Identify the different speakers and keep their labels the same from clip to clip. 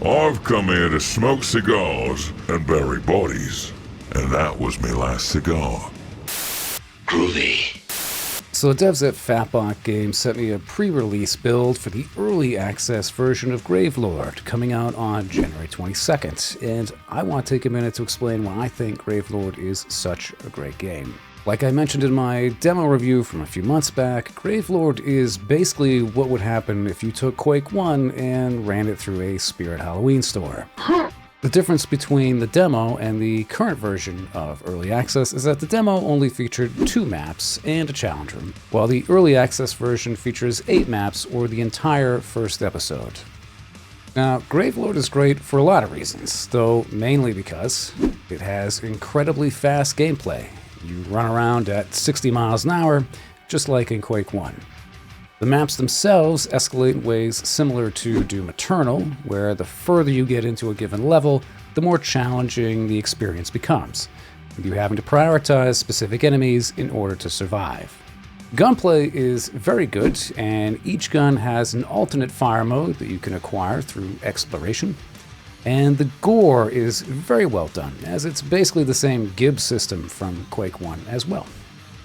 Speaker 1: I've come here to smoke cigars and bury bodies. And that was my last cigar.
Speaker 2: Groovy.
Speaker 3: So the devs at Fatbot Games sent me a pre-release build for the early access version of Gravelord, coming out on January 22nd, and I want to take a minute to explain why I think Gravelord is such a great game. Like I mentioned in my demo review from a few months back, Gravelord is basically what would happen if you took Quake 1 and ran it through a Spirit Halloween store. The difference between the demo and the current version of Early Access is that the demo only featured 2 maps and a challenge room, while the Early Access version features 8 maps or the entire first episode. Now, Gravelord is great for a lot of reasons, though mainly because it has incredibly fast gameplay. You run around at 60 miles an hour, just like in Quake 1. The maps themselves escalate in ways similar to Doom Eternal, where the further you get into a given level, the more challenging the experience becomes, with you having to prioritize specific enemies in order to survive. Gunplay is very good, and each gun has an alternate fire mode that you can acquire through exploration. And the gore is very well done, as it's basically the same Gibbs system from Quake 1 as well.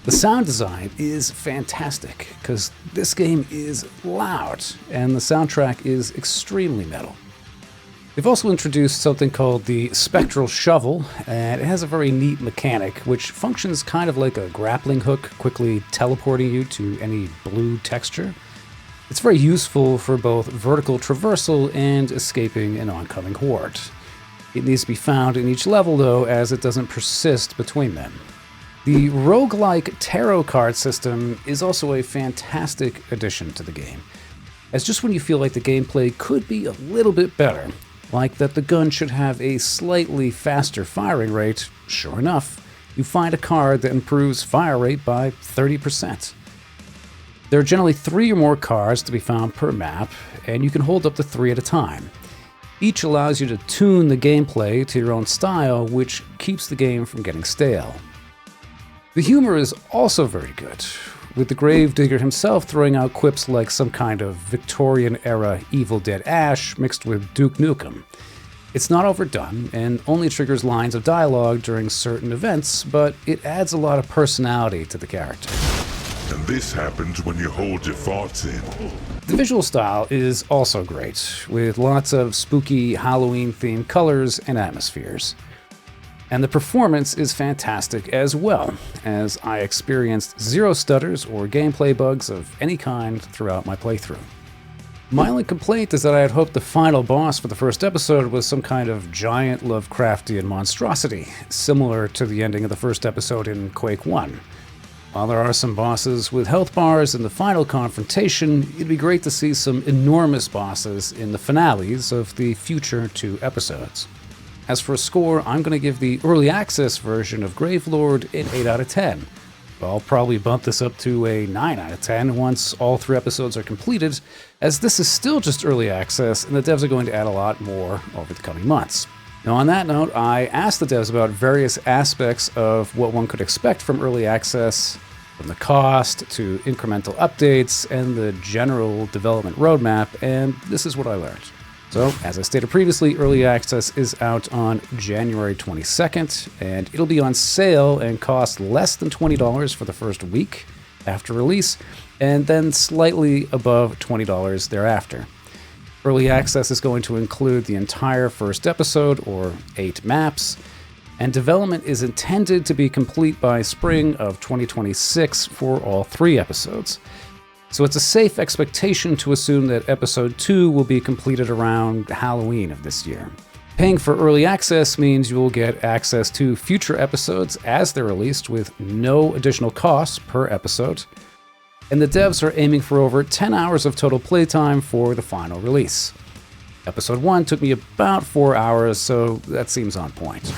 Speaker 3: The sound design is fantastic, because this game is loud, and the soundtrack is extremely metal. They've also introduced something called the Spectral Shovel, and it has a very neat mechanic, which functions kind of like a grappling hook, quickly teleporting you to any blue texture. It's very useful for both vertical traversal and escaping an oncoming horde. It needs to be found in each level, though, as it doesn't persist between them. The roguelike tarot card system is also a fantastic addition to the game, as just when you feel like the gameplay could be a little bit better, like that the gun should have a slightly faster firing rate, sure enough, you find a card that improves fire rate by 30%. There are generally 3 or more cards to be found per map, and you can hold up to 3 at a time. Each allows you to tune the gameplay to your own style, which keeps the game from getting stale. The humor is also very good, with the Gravedigger himself throwing out quips like some kind of Victorian-era Evil Dead Ash mixed with Duke Nukem. It's not overdone, and only triggers lines of dialogue during certain events, but it adds a lot of personality to the character.
Speaker 1: And this happens when you hold your farts in.
Speaker 3: The visual style is also great, with lots of spooky Halloween-themed colors and atmospheres. And the performance is fantastic as well, as I experienced 0 stutters or gameplay bugs of any kind throughout my playthrough. My only complaint is that I had hoped the final boss for the first episode was some kind of giant Lovecraftian monstrosity, similar to the ending of the first episode in Quake 1. While there are some bosses with health bars in the final confrontation, it'd be great to see some enormous bosses in the finales of the future 2 episodes. As for a score, I'm going to give the early access version of Gravelord an 8 out of 10. I'll probably bump this up to a 9 out of 10 once all 3 episodes are completed, as this is still just early access and the devs are going to add a lot more over the coming months. Now on that note, I asked the devs about various aspects of what one could expect from early access, from the cost to incremental updates and the general development roadmap, and this is what I learned. So, as I stated previously, Early Access is out on January 22nd, and it'll be on sale and cost less than $20 for the first week after release, and then slightly above $20 thereafter. Early Access is going to include the entire first episode, or 8 maps, and development is intended to be complete by spring of 2026 for all 3 episodes. So it's a safe expectation to assume that Episode 2 will be completed around Halloween of this year. Paying for early access means you will get access to future episodes as they're released with no additional costs per episode. And the devs are aiming for over 10 hours of total playtime for the final release. Episode 1 took me about 4 hours, so that seems on point.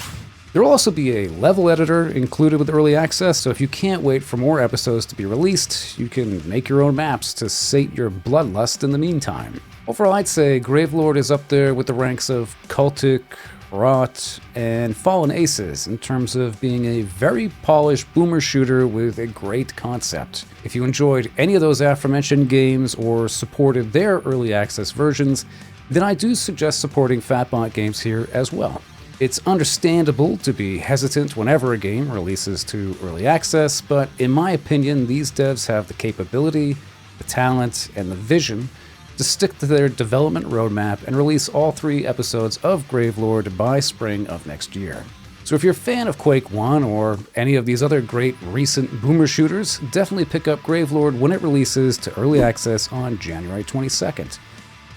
Speaker 3: There will also be a level editor included with early access, so if you can't wait for more episodes to be released, you can make your own maps to sate your bloodlust in the meantime. Overall, I'd say Gravelord is up there with the ranks of Cultic, Hrot, and Fallen Aces in terms of being a very polished boomer shooter with a great concept. If you enjoyed any of those aforementioned games or supported their early access versions, then I do suggest supporting Fatbot Games here as well. It's understandable to be hesitant whenever a game releases to early access, but in my opinion, these devs have the capability, the talent, and the vision to stick to their development roadmap and release all 3 episodes of Gravelord by spring of next year. So if you're a fan of Quake 1 or any of these other great recent boomer shooters, definitely pick up Gravelord when it releases to early access on January 22nd.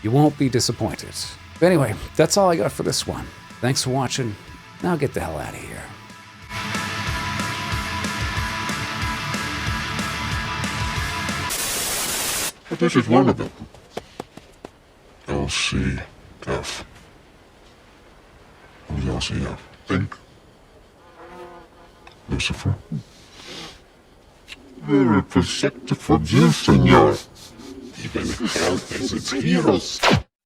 Speaker 3: You won't be disappointed. But anyway, that's all I got for this one. Thanks for watching. Now get the hell out of here.
Speaker 1: But this is one of them. LCF. Who's LCF? Think. Lucifer. Very perceptive of you, senor. Even hell has its heroes.